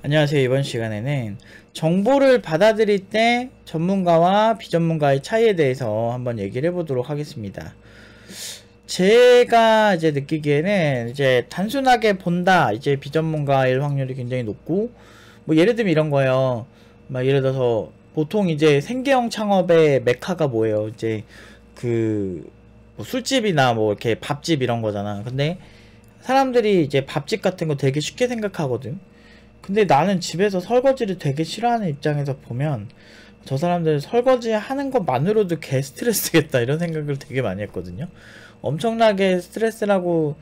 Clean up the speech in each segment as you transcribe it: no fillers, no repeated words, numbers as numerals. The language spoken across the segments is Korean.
안녕하세요. 이번 시간에는 정보를 받아들일 때 전문가와 비전문가의 차이에 대해서 한번 얘기를 해보도록 하겠습니다. 제가 이제 느끼기에는 이제 단순하게 본다, 이제 비전문가일 확률이 굉장히 높고, 뭐 예를 들면 이런 거예요. 막 예를 들어서 보통 이제 생계형 창업의 메카가 뭐예요? 이제 뭐 술집이나 뭐 이렇게 밥집 이런 거잖아. 근데 사람들이 이제 밥집 같은 거 되게 쉽게 생각하거든. 근데 나는 집에서 설거지를 되게 싫어하는 입장에서 보면 저 사람들 설거지 하는 것만으로도 개 스트레스겠다 이런 생각을 되게 많이 했거든요. 엄청나게 스트레스라고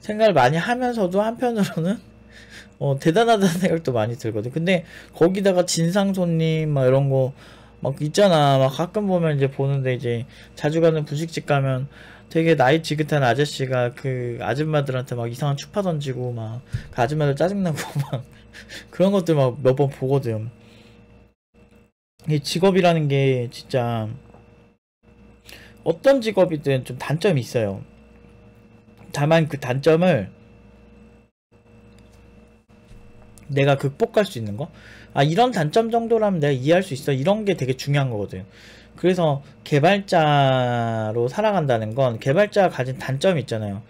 생각을 많이 하면서도 한편으로는 대단하다는 생각도 많이 들거든. 근데 거기다가 진상 손님 막 이런 거 막 있잖아. 막 가끔 보면 이제 보는데 이제 자주 가는 분식집 가면 되게 나이 지긋한 아저씨가 그 아줌마들한테 막 이상한 추파 던지고 막 그 아줌마들 짜증나고 막 그런 것들 막 몇 번 보거든. 이 직업이라는 게 진짜 어떤 직업이든 좀 단점이 있어요. 다만 그 단점을 내가 극복할 수 있는 거? 아, 이런 단점 정도라면 내가 이해할 수 있어. 이런 게 되게 중요한 거거든. 그래서 개발자로 살아간다는 건 개발자가 가진 단점이 있잖아요.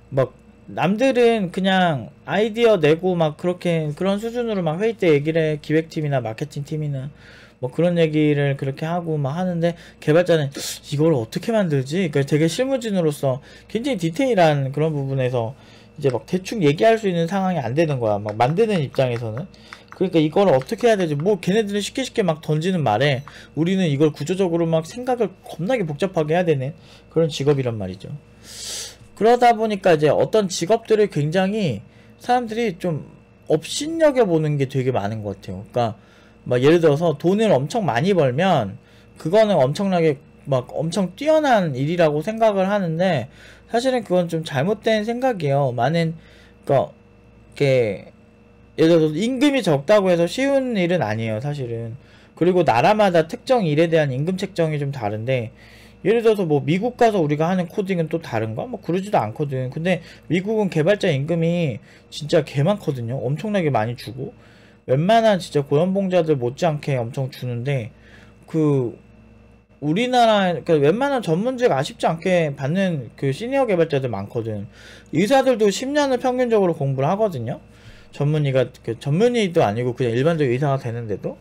막 남들은 그냥 아이디어 내고 막 그렇게 그런 수준으로 막 회의 때 얘기를 해. 기획팀이나 마케팅 팀이나 뭐 그런 얘기를 그렇게 하고 막 하는데 개발자는 이걸 어떻게 만들지? 그러니까 되게 실무진으로서 굉장히 디테일한 그런 부분에서 이제 막 대충 얘기할 수 있는 상황이 안 되는 거야. 막 만드는 입장에서는. 그러니까 이걸 어떻게 해야 되지? 뭐 걔네들은 쉽게 쉽게 막 던지는 말에 우리는 이걸 구조적으로 막 생각을 겁나게 복잡하게 해야 되는 그런 직업이란 말이죠. 그러다 보니까 이제 어떤 직업들을 굉장히 사람들이 좀 업신여겨 보는 게 되게 많은 것 같아요. 그러니까 막 예를 들어서 돈을 엄청 많이 벌면 그거는 엄청나게 막 엄청 뛰어난 일이라고 생각을 하는데 사실은 그건 좀 잘못된 생각이에요. 그러니까 이렇게 예를 들어서 임금이 적다고 해서 쉬운 일은 아니에요, 사실은. 그리고 나라마다 특정 일에 대한 임금 책정이 좀 다른데 예를 들어서 뭐 미국 가서 우리가 하는 코딩은 또 다른가? 뭐 그러지도 않거든. 근데 미국은 개발자 임금이 진짜 개 많거든요. 엄청나게 많이 주고 웬만한 진짜 고연봉자들 못지않게 엄청 주는데 그 우리나라 그러니까 웬만한 전문직 아쉽지 않게 받는 그 시니어 개발자들 많거든. 의사들도 10년을 평균적으로 공부를 하거든요. 전문의가 그 전문의도 아니고 그냥 일반적 의사가 되는데도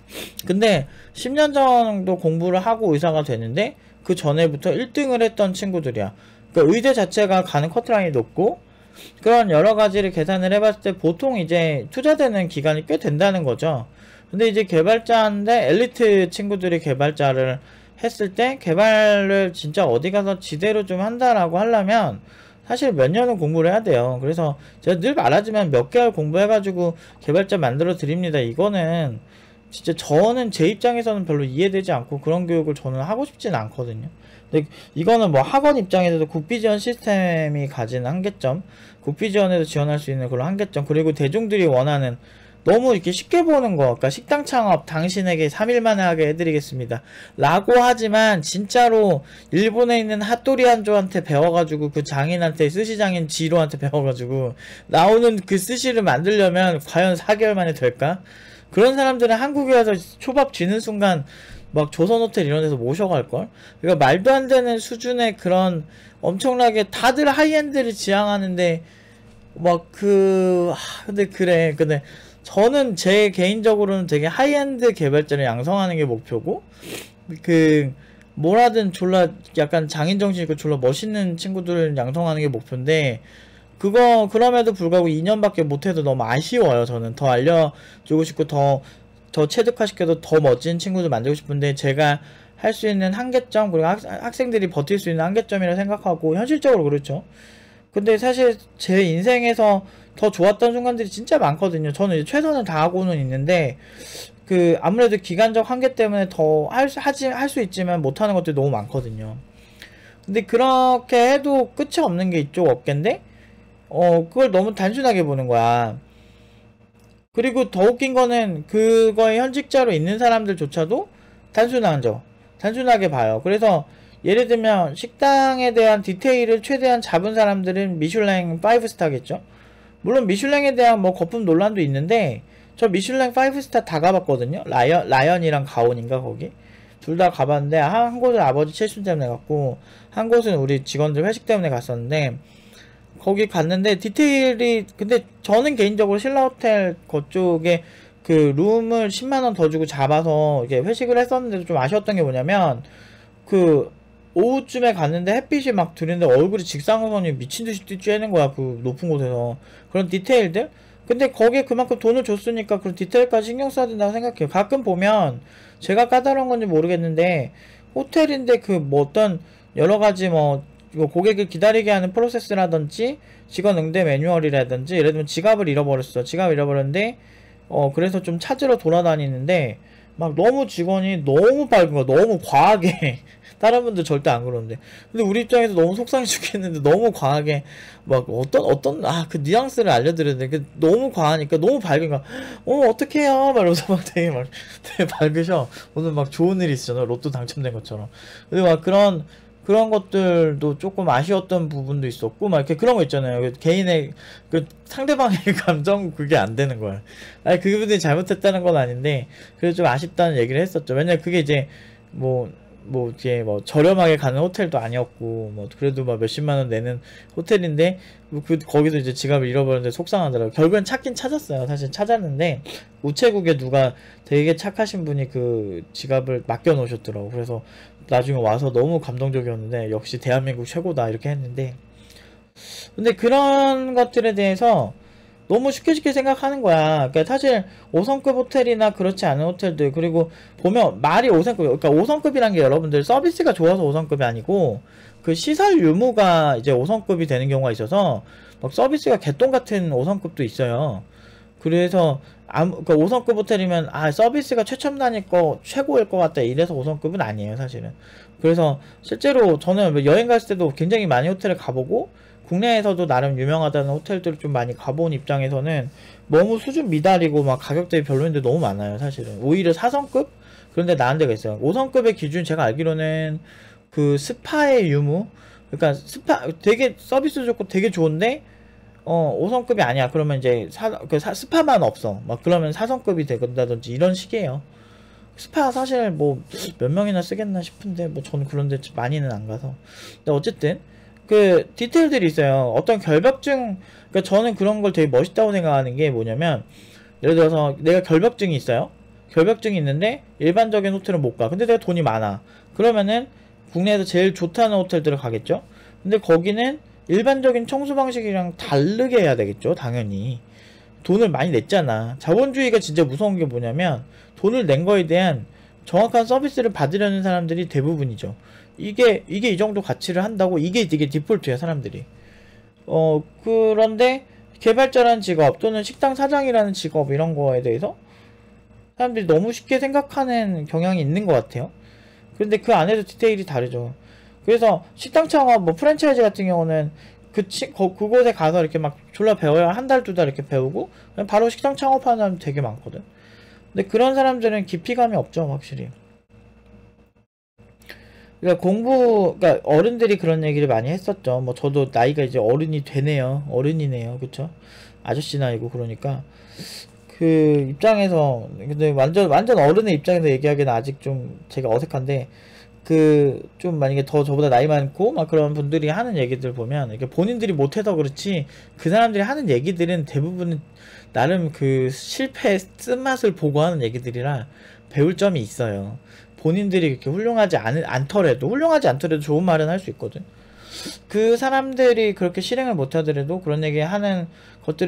근데 10년 정도 공부를 하고 의사가 되는데 그 전에부터 1등을 했던 친구들이야. 그러니까 의대 자체가 가는 커트라인이 높고 그런 여러 가지를 계산을 해봤을 때 보통 이제 투자되는 기간이 꽤 된다는 거죠. 근데 이제 개발자인데 엘리트 친구들이 개발자를 했을 때 개발을 진짜 어디 가서 지대로 좀 한다라고 하려면 사실 몇 년은 공부를 해야 돼요. 그래서 제가 늘 말하지만 몇 개월 공부해가지고 개발자 만들어 드립니다. 이거는 진짜 저는 제 입장에서는 별로 이해되지 않고 그런 교육을 저는 하고 싶지는 않거든요. 근데 이거는 뭐 학원 입장에서도 국비지원 시스템이 가진 한계점, 국비지원에서 지원할 수 있는 그런 한계점, 그리고 대중들이 원하는 너무 이렇게 쉽게 보는 거, 그러니까 식당 창업 당신에게 3일 만에 하게 해드리겠습니다 라고 하지만 진짜로 일본에 있는 핫도리 한조한테 배워가지고 그 장인한테 스시장인 지로한테 배워가지고 나오는 그 스시를 만들려면 과연 4개월 만에 될까? 그런 사람들은 한국에 와서 초밥 쥐는 순간 막 조선호텔 이런 데서 모셔갈걸? 그러니까 말도 안 되는 수준의 그런 엄청나게 다들 하이엔드를 지향하는데 근데 그래. 근데 저는 제 개인적으로는 되게 하이엔드 개발자를 양성하는 게 목표고 그 뭐라든 졸라 약간 장인정신 있고 졸라 멋있는 친구들을 양성하는 게 목표인데 그럼에도 불구하고 2년밖에 못해도 너무 아쉬워요. 저는 더 알려주고 싶고 더 체득화시켜서 더 멋진 친구들 만들고 싶은데 제가 할 수 있는 한계점 그리고 학생들이 버틸 수 있는 한계점이라 생각하고 현실적으로 그렇죠. 근데 사실 제 인생에서 더 좋았던 순간들이 진짜 많거든요. 저는 이제 최선을 다하고는 있는데 그 아무래도 기간적 한계 때문에 더 할 수 있지만 못하는 것들이 너무 많거든요. 근데 그렇게 해도 끝이 없는 게 이쪽 업계인데 그걸 너무 단순하게 보는 거야. 그리고 더 웃긴 거는 그거에 현직자로 있는 사람들조차도 단순하게 봐요. 그래서 예를 들면 식당에 대한 디테일을 최대한 잡은 사람들은 미슐랭 5스타겠죠. 물론 미슐랭에 대한 뭐 거품 논란도 있는데 저 미슐랭 5스타 다 가봤거든요. 라연이랑 가온인가 거기 둘 다 가봤는데 한 곳은 아버지 칠순 때문에 갔고 한 곳은 우리 직원들 회식 때문에 갔었는데 거기 갔는데 디테일이 근데 저는 개인적으로 신라호텔 그쪽에 그 룸을 10만원 더 주고 잡아서 이게 회식을 했었는데도 좀 아쉬웠던 게 뭐냐면 그 오후쯤에 갔는데 햇빛이 막 들이는데 얼굴이 직사광선이 미친듯이 쬐는 거야 그 높은 곳에서 그런 디테일들 근데 거기에 그만큼 돈을 줬으니까 그런 디테일까지 신경 써야 된다고 생각해요. 가끔 보면 제가 까다로운 건지 모르겠는데 호텔인데 그 뭐 어떤 여러가지 뭐 고객을 기다리게 하는 프로세스라든지 직원 응대 매뉴얼이라든지 예를 들면 지갑을 잃어버렸어. 지갑을 잃어버렸는데 그래서 좀 찾으러 돌아다니는데 막 너무 직원이 너무 밝은 거야. 너무 과하게 다른 분들 절대 안 그러는데 근데 우리 입장에서 너무 속상해 죽겠는데 너무 과하게 막 어떤 그 뉘앙스를 알려드렸는데 그 너무 과하니까 너무 밝은 거야. 어떡해요 막 이러면서 막 되게 밝으셔. 오늘 막 좋은 일 있으잖아 로또 당첨된 것처럼. 근데 막 그런 것들도 조금 아쉬웠던 부분도 있었고 막 이렇게 그런 거 있잖아요. 개인의 그 상대방의 감정 그게 안 되는 거야. 아니 그분들이 잘못했다는 건 아닌데 그래서 좀 아쉽다는 얘기를 했었죠. 왜냐면 그게 이제 이게 저렴하게 가는 호텔도 아니었고 그래도 막 몇십만원 내는 호텔인데 거기서 이제 지갑을 잃어버렸는데 속상하더라고요. 결국엔 찾긴 찾았어요. 사실 찾았는데 우체국에 누가 되게 착하신 분이 그 지갑을 맡겨 놓으셨더라고. 그래서 나중에 와서 너무 감동적이었는데 역시 대한민국 최고다 이렇게 했는데 근데 그런 것들에 대해서 너무 쉽게 생각하는 거야. 그러니까 사실 5성급 호텔이나 그렇지 않은 호텔들 그리고 보면 말이 5성급 그러니까 5성급이란 게 여러분들 서비스가 좋아서 5성급이 아니고 그 시설 유무가 이제 5성급이 되는 경우가 있어서 막 서비스가 개똥 같은 5성급도 있어요. 그래서 그러니까 5성급 호텔이면 서비스가 최첨단일 거 최고일 것 같다 이래서 5성급은 아니에요 사실은. 그래서 실제로 저는 여행 갔을 때도 굉장히 많이 호텔을 가보고 국내에서도 나름 유명하다는 호텔들을 좀 많이 가본 입장에서는 너무 수준 미달이고 막 가격대비 별로인데 너무 많아요 사실은. 오히려 4성급? 그런데 나은 데가 있어요. 5성급의 기준 제가 알기로는 그 스파의 유무 그러니까 스파 되게 서비스 좋고 되게 좋은데 5성급이 아니야. 그러면 이제 스파만 없어. 막 그러면 4성급이 된다든지 이런 식이에요. 스파 사실 몇 명이나 쓰겠나 싶은데 저는 그런데 많이는 안 가서. 근데 어쨌든 그 디테일들이 있어요. 어떤 결벽증 그러니까 저는 그런 걸 되게 멋있다고 생각하는 게 뭐냐면 예를 들어서 내가 결벽증이 있어요. 결벽증이 있는데 일반적인 호텔은 못 가. 근데 내가 돈이 많아. 그러면은 국내에서 제일 좋다는 호텔들을 가겠죠. 근데 거기는 일반적인 청소 방식이랑 다르게 해야 되겠죠. 당연히 돈을 많이 냈잖아. 자본주의가 진짜 무서운 게 뭐냐면 돈을 낸 거에 대한 정확한 서비스를 받으려는 사람들이 대부분이죠. 이게 이 정도 가치를 한다고 이게 되게 디폴트야 사람들이. 그런데 개발자라는 직업 또는 식당 사장이라는 직업 이런 거에 대해서 사람들이 너무 쉽게 생각하는 경향이 있는 것 같아요. 그런데 그 안에도 디테일이 다르죠. 그래서 식당 창업 프랜차이즈 같은 경우는 그곳에 가서 이렇게 막 졸라 배워야 한 달 두 달 이렇게 배우고 그냥 바로 식당 창업하는 사람 되게 많거든. 근데 그런 사람들은 깊이감이 없죠 확실히. 그러니까 그러니까 어른들이 그런 얘기를 많이 했었죠. 저도 나이가 이제 어른이 되네요. 어른이네요. 그쵸? 아저씨 나이고 그러니까 그 입장에서 근데 완전 어른의 입장에서 얘기하기는 아직 좀 제가 어색한데 좀 만약에 더 저보다 나이 많고 막 그런 분들이 하는 얘기들 보면 이게 본인들이 못해서 그렇지 그 사람들이 하는 얘기들은 대부분 나름 그 실패의 쓴맛을 보고 하는 얘기들이라 배울 점이 있어요. 본인들이 그렇게 훌륭하지 않더라도 좋은 말은 할 수 있거든. 그 사람들이 그렇게 실행을 못하더라도 그런 얘기 하는 것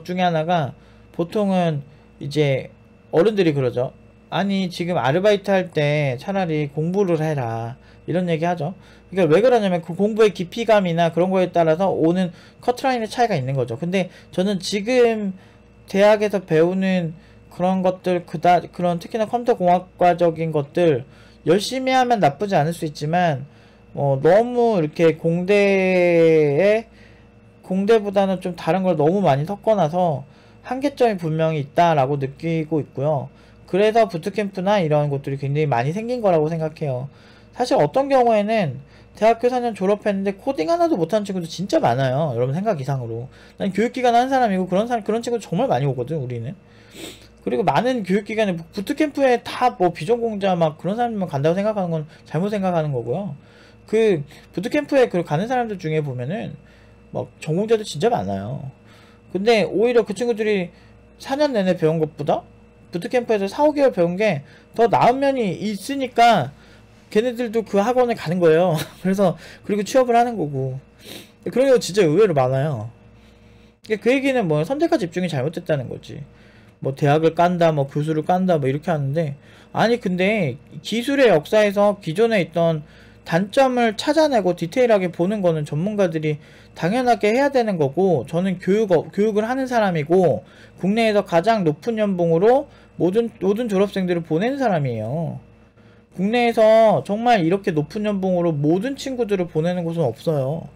중에 하나가 보통은 이제 어른들이 그러죠. 아니 지금 아르바이트 할 때 차라리 공부를 해라 이런 얘기 하죠. 그러니까 왜 그러냐면 그 공부의 깊이감이나 그런 거에 따라서 오는 커트라인의 차이가 있는 거죠. 근데 저는 지금 대학에서 배우는 그런 것들 그런 특히나 컴퓨터 공학과적인 것들 열심히 하면 나쁘지 않을 수 있지만 너무 이렇게 공대보다는 좀 다른 걸 너무 많이 섞어놔서 한계점이 분명히 있다라고 느끼고 있고요. 그래서 부트캠프나 이런 것들이 굉장히 많이 생긴 거라고 생각해요. 사실 어떤 경우에는 대학교 4년 졸업했는데 코딩 하나도 못하는 친구도 진짜 많아요. 여러분 생각 이상으로. 난 교육기관 한 사람이고 그런 친구 정말 많이 오거든 우리는. 그리고 많은 교육기관에 부트캠프에 다 뭐 비전공자 막 그런 사람들만 간다고 생각하는 건 잘못 생각하는 거고요. 그 부트캠프에 그 가는 사람들 중에 보면은 막 전공자도 진짜 많아요. 근데 오히려 그 친구들이 4년 내내 배운 것보다 부트캠프에서 4, 5개월 배운 게 더 나은 면이 있으니까 걔네들도 그 학원에 가는 거예요. 그래서 그리고 취업을 하는 거고. 그런 경우 진짜 의외로 많아요. 그 얘기는 뭐 선택과 집중이 잘못됐다는 거지. 뭐 대학을 깐다, 뭐 교수를 깐다, 뭐 이렇게 하는데, 아니 근데 기술의 역사에서 기존에 있던 단점을 찾아내고 디테일하게 보는 거는 전문가들이 당연하게 해야 되는 거고, 저는 교육을 하는 사람이고 국내에서 가장 높은 연봉으로 모든 졸업생들을 보내는 사람이에요. 국내에서 정말 이렇게 높은 연봉으로 모든 친구들을 보내는 곳은 없어요.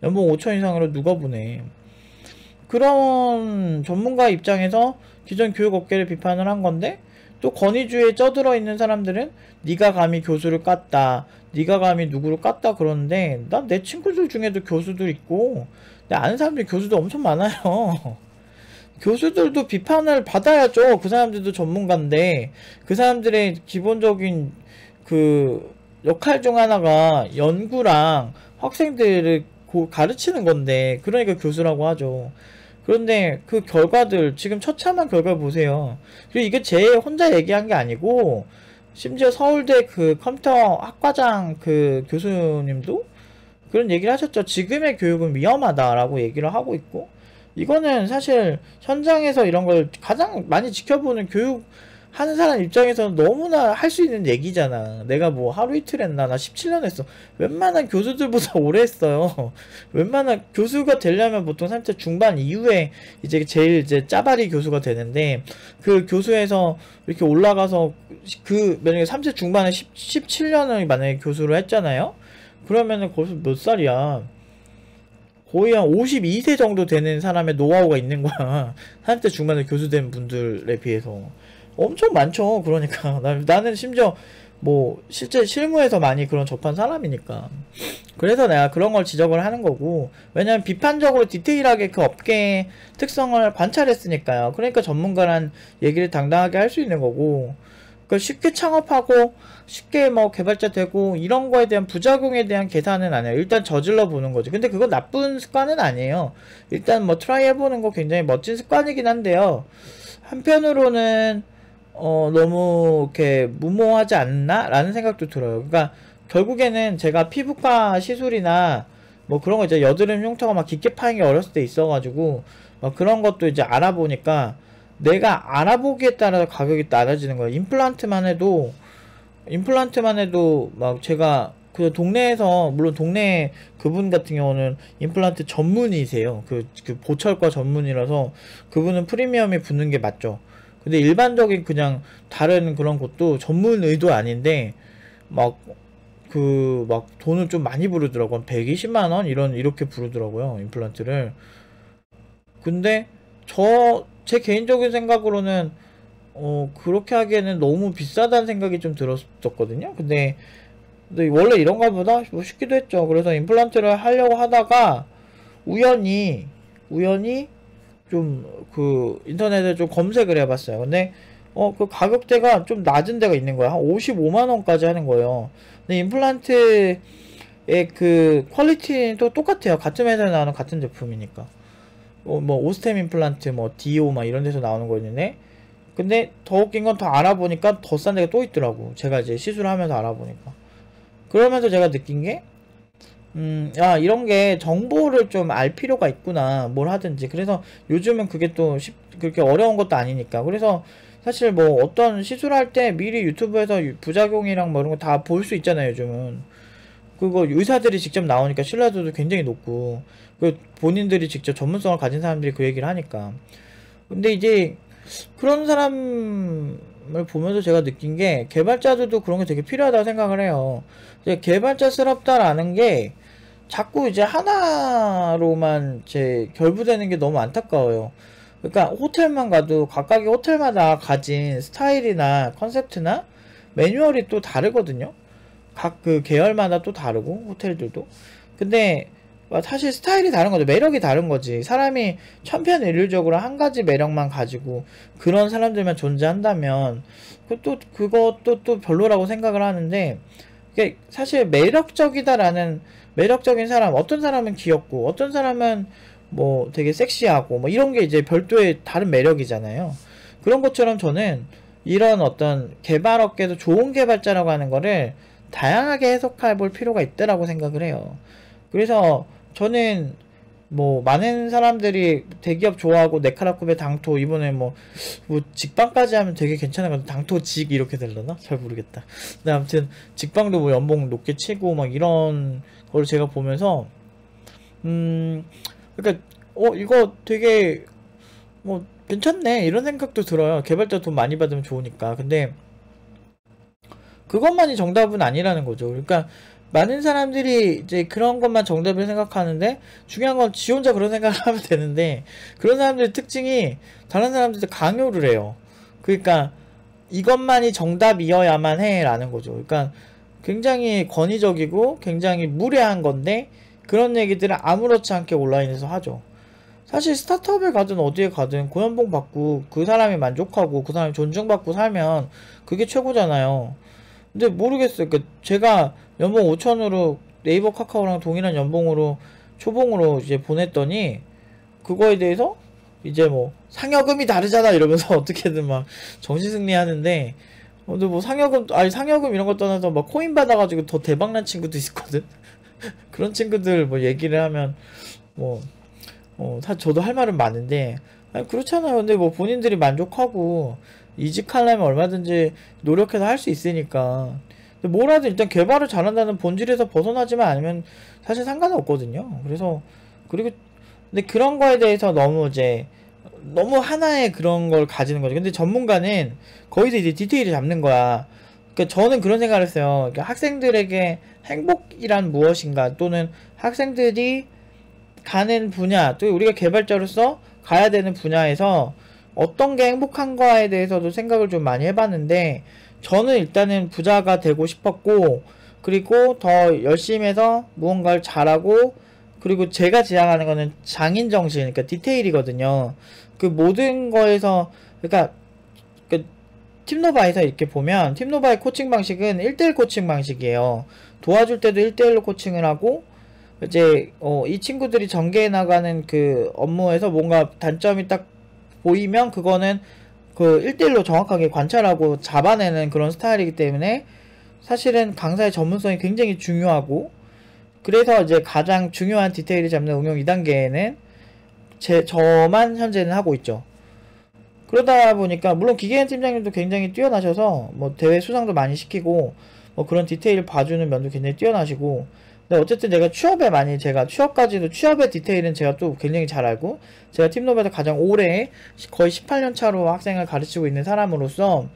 연봉 5천 이상으로 누가 보내. 그런 전문가 입장에서 기존 교육업계를 비판을 한 건데, 또 권위주의에 쩌들어 있는 사람들은 네가 감히 교수를 깠다, 네가 감히 누구를 깠다 그러는데, 난 내 친구들 중에도 교수들 있고 내 아는 사람들이 교수도 엄청 많아요. 교수들도 비판을 받아야죠. 그 사람들도 전문가인데. 그 사람들의 기본적인 그 역할 중 하나가 연구랑 학생들을 가르치는 건데, 그러니까 교수라고 하죠. 그런데 그 결과들, 지금 처참한 결과 보세요. 그리고 이게 제 혼자 얘기한 게 아니고, 심지어 서울대 그 컴퓨터 학과장 그 교수님도 그런 얘기를 하셨죠. 지금의 교육은 위험하다라고 얘기를 하고 있고, 이거는 사실 현장에서 이런 걸 가장 많이 지켜보는 교육 하는 사람 입장에서는 너무나 할 수 있는 얘기잖아. 내가 뭐 하루 이틀 했나? 나 17년 했어. 웬만한 교수들보다 오래 했어요. 웬만한 교수가 되려면 보통 30대 중반 이후에 이제 제일 이제 짜바리 교수가 되는데, 그 교수에서 이렇게 올라가서 만약에 30대 중반에 17년을 만약에 교수를 했잖아요. 그러면은 거기서 몇 살이야? 거의 한 52세 정도 되는 사람의 노하우가 있는 거야. 30대 중반에 교수 된 분들에 비해서. 엄청 많죠. 그러니까 나는 심지어 뭐 실제 실무에서 많이 그런 접한 사람이니까. 그래서 내가 그런 걸 지적을 하는 거고, 왜냐면 비판적으로 디테일하게 그 업계의 특성을 관찰했으니까요. 그러니까 전문가란 얘기를 당당하게 할 수 있는 거고, 그러니까 쉽게 창업하고 쉽게 뭐 개발자 되고 이런 거에 대한 부작용에 대한 계산은 안 해요. 일단 저질러 보는 거죠. 근데 그거 나쁜 습관은 아니에요. 일단 뭐 트라이 해보는 거 굉장히 멋진 습관이긴 한데요. 한편으로는 너무 이렇게 무모하지 않나? 라는 생각도 들어요. 그러니까 결국에는 제가 피부과 시술이나 뭐 그런 거 이제 여드름 흉터가 막 깊게 파인 게 어렸을 때 있어가지고 막 그런 것도 이제 알아보니까 내가 알아보기에 따라서 가격이 낮아지는 거예요. 임플란트만 해도 막 제가 그 동네에서, 물론 동네 그분 같은 경우는 임플란트 전문이세요. 그 보철과 전문이라서 그분은 프리미엄이 붙는 게 맞죠. 근데 일반적인 그냥 다른 그런 곳도 전문 의도 아닌데 막 돈을 좀 많이 부르더라고요. 120만원 이렇게 부르더라고요, 임플란트를. 근데 제 개인적인 생각으로는 그렇게 하기에는 너무 비싸다는 생각이 좀 들었었거든요. 근데 원래 이런가 보다 뭐 싶기도 했죠. 그래서 임플란트를 하려고 하다가 우연히 좀 그 인터넷에 좀 검색을 해봤어요. 근데 그 가격대가 좀 낮은 데가 있는 거야. 한 55만원까지 하는 거예요. 근데 임플란트의 그 퀄리티는 또 똑같아요. 같은 회사에 나오는 같은 제품이니까. 뭐 오스템 임플란트, 뭐 디오 막 이런 데서 나오는 거 있는데, 근데 더 웃긴 건 더 알아보니까 더 싼 데가 또 있더라고. 제가 이제 시술하면서 알아보니까. 그러면서 제가 느낀 게, 야, 이런 게 정보를 좀 알 필요가 있구나. 뭘 하든지. 그래서 요즘은 그게 또 그렇게 어려운 것도 아니니까. 그래서 사실 뭐 어떤 시술할 때 미리 유튜브에서 부작용이랑 뭐 이런 거 다 볼 수 있잖아요, 요즘은. 그거 의사들이 직접 나오니까 신뢰도도 굉장히 높고, 그 본인들이 직접 전문성을 가진 사람들이 그 얘기를 하니까. 근데 이제 그런 사람을 보면서 제가 느낀 게, 개발자들도 그런 게 되게 필요하다고 생각을 해요. 이제 개발자스럽다라는 게 자꾸 이제 하나로만 결부되는 게 너무 안타까워요. 그러니까 호텔만 가도 각각의 호텔마다 가진 스타일이나 컨셉트나 매뉴얼이 또 다르거든요. 각 그 계열마다 또 다르고, 호텔들도. 근데 사실 스타일이 다른 거죠. 매력이 다른 거지. 사람이 천편일률적으로 한 가지 매력만 가지고 그런 사람들만 존재한다면 그것도 또 별로라고 생각을 하는데, 이게 사실 매력적인 사람, 어떤 사람은 귀엽고 어떤 사람은 뭐 되게 섹시하고 뭐 이런 게 이제 별도의 다른 매력이잖아요. 그런 것처럼 저는 이런 어떤 개발업계에서 좋은 개발자라고 하는 거를 다양하게 해석해 볼 필요가 있다라고 생각을 해요. 그래서 저는 뭐 많은 사람들이 대기업 좋아하고 네카라쿰의 당토 이번에 뭐 직방까지 하면 되게 괜찮은 것 같아. 당토 직 이렇게 되려나? 잘 모르겠다. 근데 아무튼 직방도 뭐 연봉 높게 치고 막 이런 걸 제가 보면서 그러니까 이거 되게 뭐 괜찮네 이런 생각도 들어요. 개발자 돈 많이 받으면 좋으니까. 근데 그것만이 정답은 아니라는 거죠. 그러니까 많은 사람들이 이제 그런 것만 정답을 생각하는데, 중요한 건 지 혼자 그런 생각을 하면 되는데, 그런 사람들의 특징이 다른 사람들한테 강요를 해요. 그러니까 이것만이 정답이어야만 해 라는 거죠. 그러니까 굉장히 권위적이고 굉장히 무례한 건데, 그런 얘기들을 아무렇지 않게 온라인에서 하죠. 사실 스타트업에 가든 어디에 가든 고연봉 받고 그 사람이 만족하고 그 사람이 존중받고 살면 그게 최고잖아요. 근데 모르겠어요. 그러니까 제가 연봉 5천으로 네이버 카카오랑 동일한 연봉으로 초봉으로 이제 보냈더니, 그거에 대해서 이제 뭐 상여금이 다르잖아 이러면서 어떻게든 막 정신승리 하는데, 근데 뭐 상여금 이런 거 떠나서 막 코인 받아가지고 더 대박난 친구도 있거든. 그런 친구들 뭐 얘기를 하면 뭐 저도 할 말은 많은데, 아니 그렇잖아요. 근데 뭐 본인들이 만족하고 이직하려면 얼마든지 노력해서 할 수 있으니까. 근데 뭐라도 일단 개발을 잘한다는 본질에서 벗어나지만 않으면 사실 상관은 없거든요. 그래서 근데 그런 거에 대해서 너무 하나의 그런 걸 가지는 거죠. 근데 전문가는 거기서 이제 디테일을 잡는 거야. 그러니까 저는 그런 생각을 했어요. 그러니까 학생들에게 행복이란 무엇인가, 또는 학생들이 가는 분야, 또 우리가 개발자로서 가야 되는 분야에서 어떤 게 행복한가에 대해서도 생각을 좀 많이 해봤는데, 저는 일단은 부자가 되고 싶었고, 그리고 더 열심히 해서 무언가를 잘하고, 그리고 제가 지향하는 거는 장인정신, 그러니까 디테일이거든요. 그 모든 거에서, 그러니까 팀노바에서 이렇게 보면, 팀노바의 코칭 방식은 1대1 코칭 방식이에요. 도와줄 때도 1대1로 코칭을 하고, 이제 이 친구들이 전개해 나가는 그 업무에서 뭔가 단점이 딱 보이면 그거는 그 1대1로 정확하게 관찰하고 잡아내는 그런 스타일이기 때문에, 사실은 강사의 전문성이 굉장히 중요하고, 그래서 이제 가장 중요한 디테일을 잡는 응용 2단계에는 저만 현재는 하고 있죠. 그러다 보니까 물론 기계현 팀장님도 굉장히 뛰어나셔서 뭐 대회 수상도 많이 시키고 뭐 그런 디테일 봐주는 면도 굉장히 뛰어나시고, 근데 어쨌든 제가 취업의 디테일은 제가 또 굉장히 잘 알고, 제가 팀노바에서 가장 오래 거의 18년 차로 학생을 가르치고 있는 사람으로서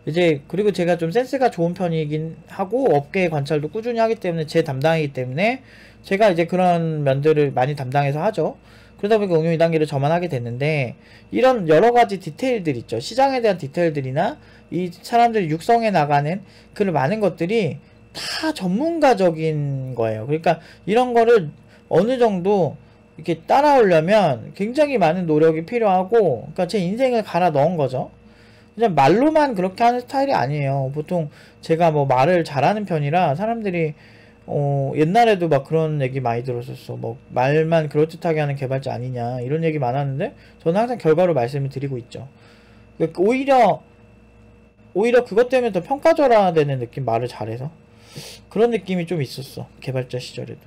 이제, 그리고 제가 좀 센스가 좋은 편이긴 하고 업계의 관찰도 꾸준히 하기 때문에 제 담당이기 때문에 제가 이제 그런 면들을 많이 담당해서 하죠. 그러다 보니까 응용 2단계를 저만 하게 됐는데, 이런 여러가지 디테일들 있죠. 시장에 대한 디테일들이나 이 사람들이 육성해 나가는 그런 많은 것들이 다 전문가적인 거예요. 그러니까 이런 거를 어느 정도 이렇게 따라오려면 굉장히 많은 노력이 필요하고, 그러니까 제 인생을 갈아 넣은 거죠. 그냥 말로만 그렇게 하는 스타일이 아니에요. 보통 제가 뭐 말을 잘하는 편이라 사람들이 옛날에도 막 그런 얘기 많이 들었었어. 뭐 말만 그럴듯하게 하는 개발자 아니냐 이런 얘기 많았는데, 저는 항상 결과로 말씀을 드리고 있죠. 그러니까 오히려 그것 때문에 더 평가절하되는 느낌, 말을 잘해서. 그런 느낌이 좀 있었어, 개발자 시절에도.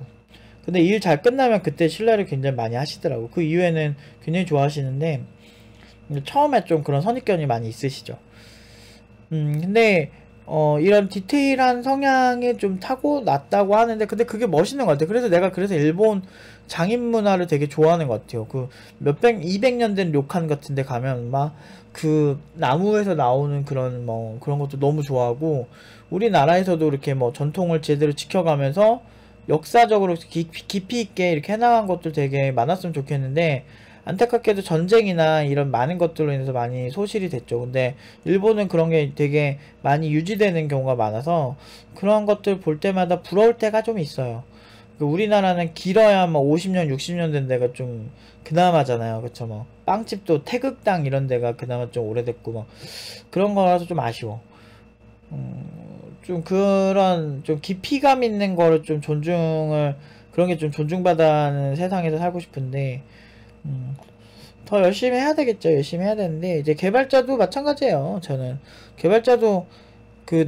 근데 일 잘 끝나면 그때 신뢰를 굉장히 많이 하시더라고. 그 이후에는 굉장히 좋아하시는데, 처음에 좀 그런 선입견이 많이 있으시죠. 근데 이런 디테일한 성향이 좀 타고났다고 하는데, 근데 그게 멋있는 것 같아요. 그래서 일본 장인 문화를 되게 좋아하는 것 같아요. 그 200년 된 료칸 같은 데 가면 막 그 나무에서 나오는 그런 것도 너무 좋아하고, 우리나라에서도 이렇게 뭐 전통을 제대로 지켜가면서 역사적으로 깊이 있게 이렇게 해나간 것들 되게 많았으면 좋겠는데, 안타깝게도 전쟁이나 이런 많은 것들로 인해서 많이 소실이 됐죠. 근데 일본은 그런 게 되게 많이 유지되는 경우가 많아서 그런 것들 볼 때마다 부러울 때가 좀 있어요. 우리나라는 길어야 뭐 50년, 60년 된 데가 좀 그나마잖아요. 그쵸, 뭐. 빵집도 태극당 이런 데가 그나마 좀 오래됐고, 뭐. 그런 거라서 좀 아쉬워. 좀 그런, 좀 깊이감 있는 거를 좀 그런 게 좀 존중받아는 세상에서 살고 싶은데, 음, 더 열심히 해야 되겠죠. 열심히 해야 되는데, 이제 개발자도 마찬가지예요. 저는. 개발자도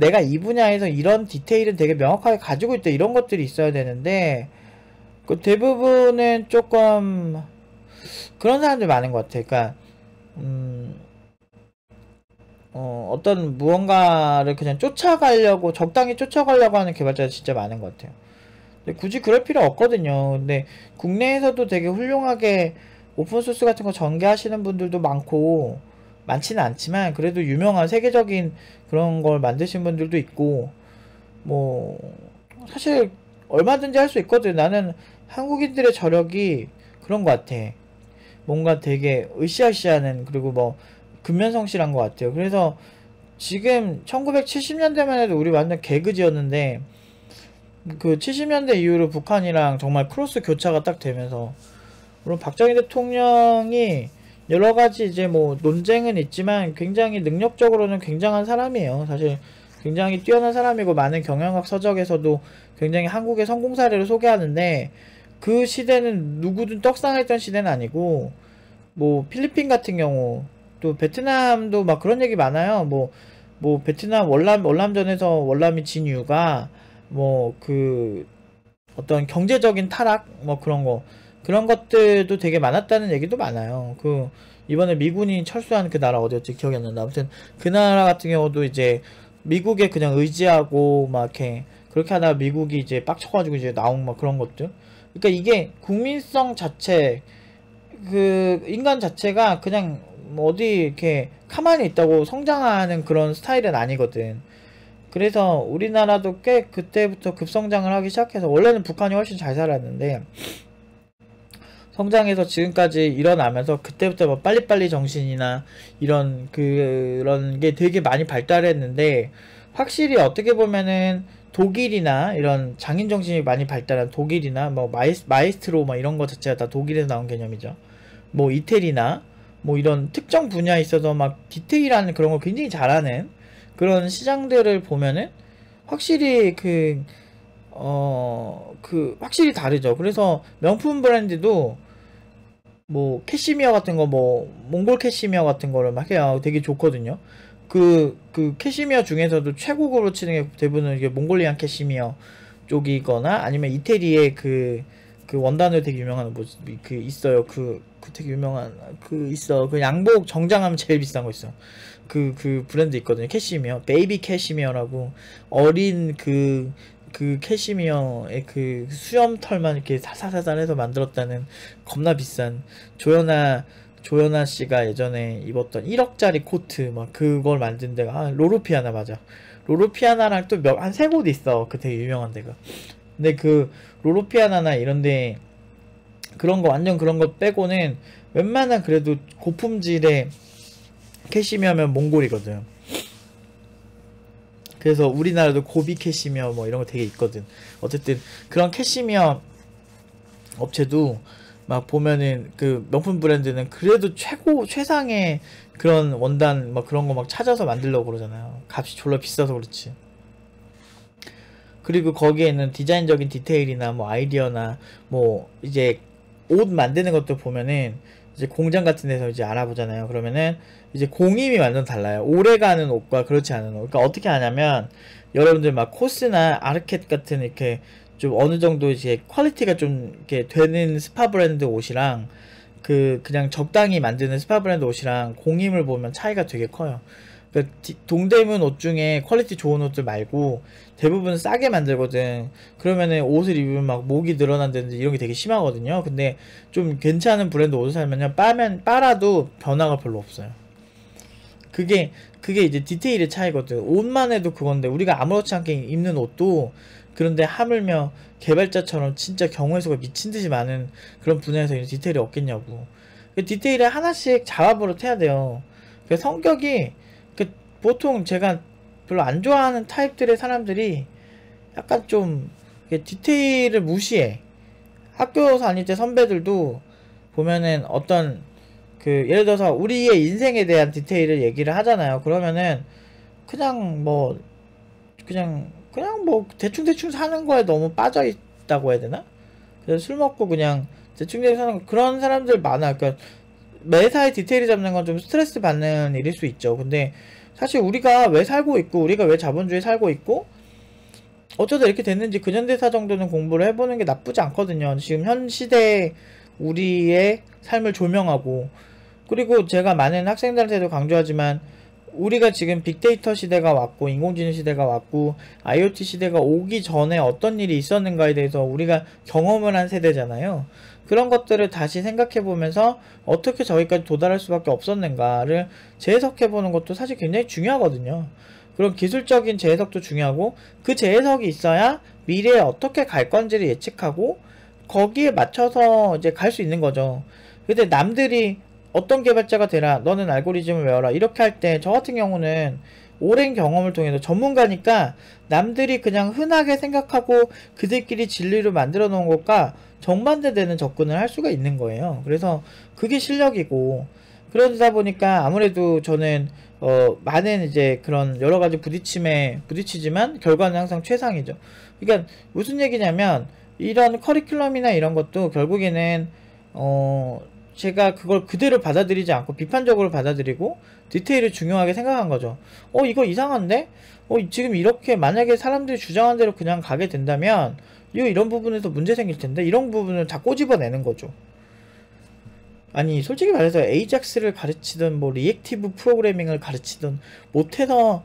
내가 이 분야에서 이런 디테일은 되게 명확하게 가지고 있다 이런 것들이 있어야 되는데 그 대부분은 조금 그런 사람들이 많은 것 같아. 그러니까 어떤 무언가를 그냥 쫓아가려고 적당히 쫓아가려고 하는 개발자가 진짜 많은 것 같아요. 근데 굳이 그럴 필요 없거든요. 근데 국내에서도 되게 훌륭하게 오픈소스 같은 거 전개하시는 분들도 많지는 않지만 그래도 유명한 세계적인 그런 걸 만드신 분들도 있고 뭐 사실 얼마든지 할 수 있거든. 나는 한국인들의 저력이 그런 것 같아. 뭔가 되게 으쌰으쌰하는 그리고 뭐 근면성실한 것 같아요. 그래서 지금 1970년대만 해도 우리 완전 개그지였는데 그 70년대 이후로 북한이랑 정말 크로스 교차가 딱 되면서 물론 박정희 대통령이 여러 가지 이제 뭐 논쟁은 있지만 굉장히 능력적으로는 굉장한 사람이에요. 사실 굉장히 뛰어난 사람이고 많은 경영학 서적에서도 굉장히 한국의 성공 사례를 소개하는데 그 시대는 누구든 떡상했던 시대는 아니고 뭐 필리핀 같은 경우 또 베트남도 막 그런 얘기 많아요. 뭐 베트남 월남전에서 월남이 진 이유가 뭐 그 어떤 경제적인 타락 뭐 그런 것들도 되게 많았다는 얘기도 많아요. 이번에 미군이 철수한 그 나라 어디였지 기억이 안 난다. 아무튼 그 나라 같은 경우도 이제 미국에 그냥 의지하고 막 이렇게 그렇게 하다가 미국이 이제 빡쳐가지고 이제 나온 막 그런 것들. 그러니까 이게 국민성 자체 인간 자체가 그냥 뭐 어디 이렇게 가만히 있다고 성장하는 그런 스타일은 아니거든. 그래서 우리나라도 꽤 그때부터 급성장을 하기 시작해서 원래는 북한이 훨씬 잘 살았는데 성장해서 지금까지 일어나면서 그때부터 뭐 빨리빨리 정신이나 그런 게 되게 많이 발달했는데 확실히 어떻게 보면은 독일이나 이런 장인 정신이 많이 발달한 독일이나 뭐 마이스트로 뭐 이런 거 자체가 다 독일에서 나온 개념이죠. 뭐 이태리나 뭐 이런 특정 분야에 있어서 막 디테일한 그런 거 굉장히 잘하는 그런 시장들을 보면은 확실히 확실히 다르죠. 그래서 명품 브랜드도 뭐 캐시미어 같은 거 뭐 몽골 캐시미어 같은 거를 막 해요. 되게 좋거든요. 캐시미어 중에서도 최고급으로 치는 게 대부분 이게 몽골리안 캐시미어 쪽이거나 아니면 이태리의 원단으로 되게 유명한 있어요. 되게 유명한 있어. 양복 정장하면 제일 비싼 거 있어. 브랜드 있거든요. 캐시미어 베이비 캐시미어라고 어린 캐시미어의 수염털만 이렇게 사사사살 해서 만들었다는 겁나 비싼 조연아 씨가 예전에 입었던 1억짜리 코트 막 그걸 만든 데가 로르피아나 맞아. 로르피아나랑 또 한 세 곳 있어. 되게 유명한 데가. 근데 로르피아나나 이런데 완전 그런 거 빼고는 웬만한 그래도 고품질의 캐시미어면 몽골이거든. 그래서 우리나라도 고비 캐시미어 뭐 이런 거 되게 있거든. 어쨌든 그런 캐시미어 업체도 막 보면은 명품 브랜드는 그래도 최상의 그런 원단 막 그런 거 막 찾아서 만들려고 그러잖아요. 값이 졸라 비싸서 그렇지. 그리고 거기에 있는 디자인적인 디테일이나 뭐 아이디어나 뭐 이제 옷 만드는 것도 보면은 이제 공장 같은 데서 이제 알아보잖아요. 그러면은 이제 공임이 완전 달라요. 오래가는 옷과 그렇지 않은 옷. 그러니까 어떻게 하냐면 여러분들 막 코스나 아르켓 같은 이렇게 좀 어느 정도 이제 퀄리티가 좀 이렇게 되는 스파 브랜드 옷이랑 그냥 적당히 만드는 스파 브랜드 옷이랑 공임을 보면 차이가 되게 커요. 그러니까 동대문 옷 중에 퀄리티 좋은 옷들 말고 대부분 싸게 만들거든. 그러면은 옷을 입으면 막 목이 늘어난다든지 이런 게 되게 심하거든요. 근데 좀 괜찮은 브랜드 옷을 사면요 빨아도 변화가 별로 없어요. 그게 이제 디테일의 차이거든. 옷만 해도 그건데 우리가 아무렇지 않게 입는 옷도 그런데 하물며 개발자처럼 진짜 경우의 수가 미친듯이 많은 그런 분야에서 디테일이 없겠냐고. 디테일을 하나씩 자화버릇 해야 돼요. 성격이 보통 제가 별로 안 좋아하는 타입들의 사람들이 약간 좀 디테일을 무시해. 학교 다닐 때 선배들도 보면은 어떤 예를 들어서 우리의 인생에 대한 디테일을 얘기를 하잖아요. 그러면은 그냥 뭐 대충 사는 거에 너무 빠져 있다고 해야 되나? 그래서 술 먹고 그냥 대충 사는 그런 사람들 많아. 그러니까 매사에 디테일을 잡는 건 좀 스트레스 받는 일일 수 있죠. 근데 사실 우리가 왜 살고 있고 우리가 왜 자본주의에 살고 있고 어쩌다 이렇게 됐는지 근현대사 정도는 공부를 해보는 게 나쁘지 않거든요. 지금 현 시대에 우리의 삶을 조명하고, 그리고 제가 많은 학생들한테도 강조하지만 우리가 지금 빅데이터 시대가 왔고 인공지능 시대가 왔고 IoT 시대가 오기 전에 어떤 일이 있었는가에 대해서 우리가 경험을 한 세대잖아요. 그런 것들을 다시 생각해보면서 어떻게 저기까지 도달할 수밖에 없었는가를 재해석해보는 것도 사실 굉장히 중요하거든요. 그런 기술적인 재해석도 중요하고, 그 재해석이 있어야 미래에 어떻게 갈 건지를 예측하고 거기에 맞춰서 이제 갈 수 있는 거죠. 근데 남들이 어떤 개발자가 되라, 너는 알고리즘을 외워라, 이렇게 할 때 저 같은 경우는 오랜 경험을 통해서 전문가니까 남들이 그냥 흔하게 생각하고 그들끼리 진리로 만들어 놓은 것과 정반대되는 접근을 할 수가 있는 거예요. 그래서 그게 실력이고, 그러다 보니까 아무래도 저는 많은 이제 그런 여러 가지 부딪힘에 부딪히지만 결과는 항상 최상이죠. 그러니까 무슨 얘기냐면, 이런 커리큘럼이나 이런 것도 결국에는 제가 그걸 그대로 받아들이지 않고 비판적으로 받아들이고 디테일을 중요하게 생각한 거죠. 이거 이상한데? 지금 이렇게 만약에 사람들이 주장한 대로 그냥 가게 된다면 이런 부분에서 문제 생길 텐데, 이런 부분을 다 꼬집어내는 거죠. 아니 솔직히 말해서 에이작스를 가르치든 뭐 리액티브 프로그래밍을 가르치든 못해서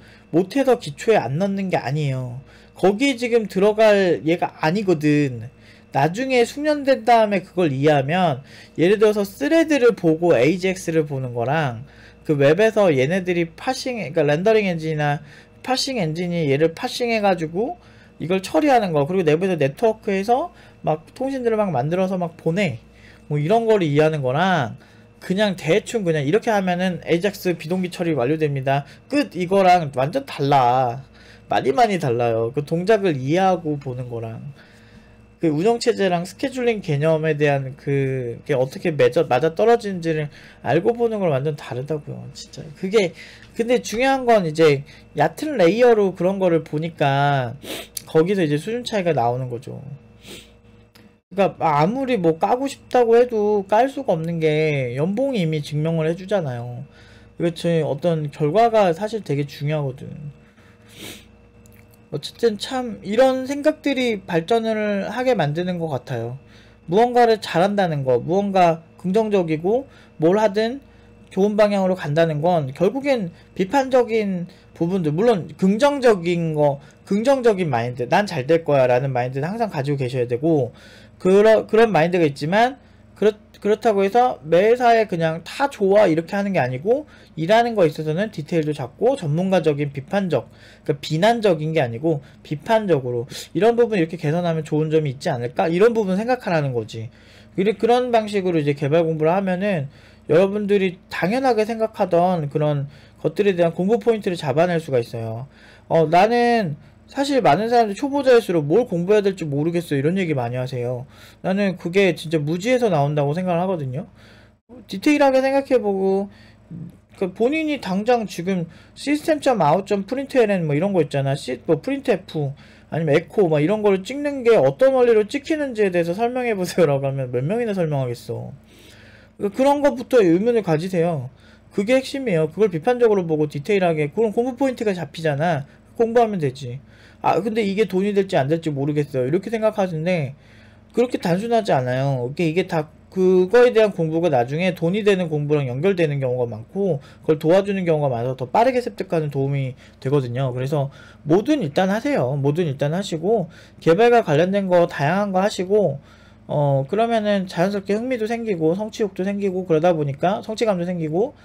기초에 안 넣는 게 아니에요. 거기에 지금 들어갈 얘가 아니거든. 나중에 숙련된 다음에 그걸 이해하면, 예를 들어서 스레드를 보고 AJAX를 보는 거랑 그 웹에서 얘네들이 그러니까 렌더링 엔진이나 파싱 엔진이 얘를 파싱해가지고 이걸 처리하는 거, 그리고 내부에서 네트워크에서 막 통신들을 막 만들어서 막 보내, 뭐 이런 거를 이해하는 거랑 그냥 대충 그냥 이렇게 하면은 AJAX 비동기 처리 완료됩니다, 끝, 이거랑 완전 달라. 많이 달라요. 그 동작을 이해하고 보는 거랑 그 운영체제랑 스케줄링 개념에 대한 그게 어떻게 맞아 떨어지는지를 알고 보는 걸 완전 다르다고요. 진짜 그게, 근데 중요한 건 이제 얕은 레이어로 그런 거를 보니까 거기서 이제 수준 차이가 나오는 거죠. 그러니까 아무리 뭐 까고 싶다고 해도 깔 수가 없는 게 연봉이 이미 증명을 해주잖아요. 그렇지, 어떤 결과가 사실 되게 중요하거든. 어쨌든 참 이런 생각들이 발전을 하게 만드는 것 같아요. 무언가를 잘한다는 거, 무언가 긍정적이고 뭘 하든 좋은 방향으로 간다는 건 결국엔 비판적인 부분들, 물론 긍정적인 거, 긍정적인 마인드, 난 잘 될 거야 라는 마인드는 항상 가지고 계셔야 되고, 그런 마인드가 있지만 그렇다고 해서 매사에 그냥 다 좋아 이렇게 하는 게 아니고, 일하는 거에 있어서는 디테일도 잡고 전문가적인 비판적, 그러니까 비난적인 게 아니고 비판적으로 이런 부분 이렇게 개선하면 좋은 점이 있지 않을까, 이런 부분 생각하라는 거지. 그런 방식으로 이제 개발 공부를 하면은 여러분들이 당연하게 생각하던 그런 것들에 대한 공부 포인트를 잡아낼 수가 있어요. 나는 사실 많은 사람들이 초보자일수록 뭘 공부해야 될지 모르겠어 이런 얘기 많이 하세요. 나는 그게 진짜 무지에서 나온다고 생각을 하거든요. 디테일하게 생각해보고, 그 본인이 당장 지금 system.out.println 뭐 이런 거 있잖아. 뭐 printf 아니면 echo 막 이런 거를 찍는 게 어떤 원리로 찍히는지에 대해서 설명해보세요 라고 하면 몇 명이나 설명하겠어. 그런 것부터 의문을 가지세요. 그게 핵심이에요. 그걸 비판적으로 보고 디테일하게, 그런 공부 포인트가 잡히잖아. 공부하면 되지. 근데 이게 돈이 될지 안 될지 모르겠어요 이렇게 생각하시는데, 그렇게 단순하지 않아요. 이게 다 그거에 대한 공부가 나중에 돈이 되는 공부랑 연결되는 경우가 많고, 그걸 도와주는 경우가 많아서 더 빠르게 습득하는 도움이 되거든요. 그래서 뭐든 일단 하세요. 뭐든 일단 하시고, 개발과 관련된 거 다양한 거 하시고, 그러면은 자연스럽게 흥미도 생기고 성취욕도 생기고, 그러다 보니까 성취감도 생기고,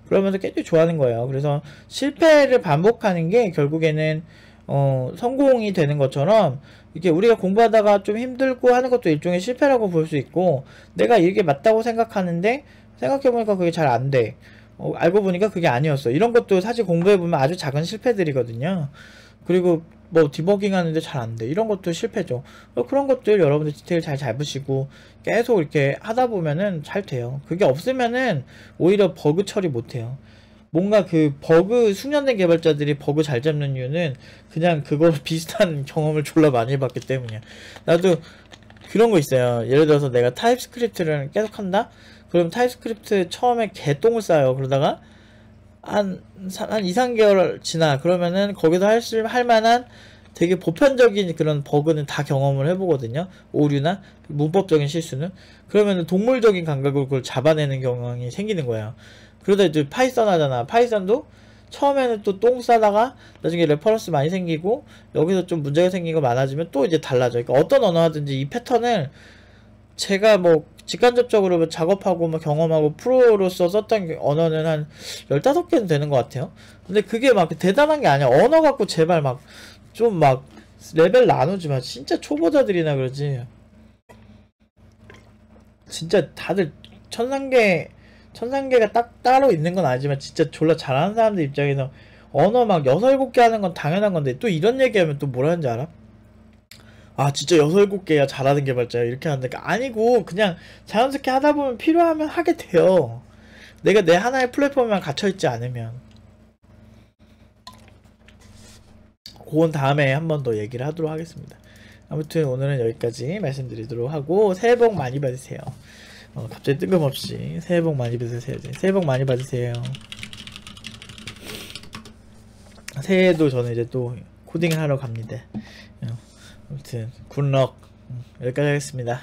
그러면서 굉장히 좋아하는 거예요. 그래서 실패를 반복하는 게 결국에는 성공이 되는 것처럼, 이게 우리가 공부하다가 좀 힘들고 하는 것도 일종의 실패라고 볼 수 있고, 내가 이게 맞다고 생각하는데 생각해보니까 그게 잘 안 돼. 알고 보니까 그게 아니었어. 이런 것도 사실 공부해보면 아주 작은 실패들이거든요. 그리고 뭐 디버깅 하는데 잘 안 돼. 이런 것도 실패죠. 그런 것들 여러분들 디테일 잘 잡으시고 계속 이렇게 하다 보면은 잘 돼요. 그게 없으면은 오히려 버그 처리 못 해요. 뭔가 그 버그 숙련된 개발자들이 버그 잘 잡는 이유는 그냥 그거 비슷한 경험을 졸라 많이 해봤기 때문이야. 나도 그런 거 있어요. 예를 들어서 내가 타입스크립트를 계속 한다? 그럼 타입스크립트 처음에 개똥을 싸요. 그러다가 한 2, 3개월 지나 그러면은 거기서 할 만한 되게 보편적인 그런 버그는 다 경험을 해보거든요. 오류나 문법적인 실수는. 그러면은 동물적인 감각으로 그걸 잡아내는 경향이 생기는 거예요. 그러다 이제 파이썬 하잖아. 파이썬도 처음에는 또 똥 싸다가 나중에 레퍼런스 많이 생기고 여기서 좀 문제가 생기고 많아지면 또 이제 달라져. 그러니까 어떤 언어 하든지 이 패턴을 제가 뭐 직간접적으로 작업하고 뭐 경험하고 프로로서 썼던 언어는 한 15개는 되는 것 같아요. 근데 그게 막 대단한 게 아니야. 언어 갖고 제발 막 좀 막 레벨 나누지 마. 진짜 초보자들이나 그러지. 진짜 다들 천상계가 딱 따로 있는 건 아니지만 진짜 졸라 잘하는 사람들 입장에서 언어 막 6, 7개 하는 건 당연한 건데 또 이런 얘기하면 또 뭐라 하는지 알아? 아 진짜 6, 7개야 잘하는 개발자야 이렇게 하는데 아니고 그냥 자연스럽게 하다 보면 필요하면 하게 돼요. 내가 내 하나의 플랫폼에만 갇혀있지 않으면. 그건 다음에 한 번 더 얘기를 하도록 하겠습니다. 아무튼 오늘은 여기까지 말씀드리도록 하고 새해 복 많이 받으세요. 갑자기 뜬금없이 새해 복 많이 받으세요. 새해 복 많이 받으세요. 새해에도 저는 이제 또 코딩을 하러 갑니다. 아무튼 굿럭. 여기까지 하겠습니다.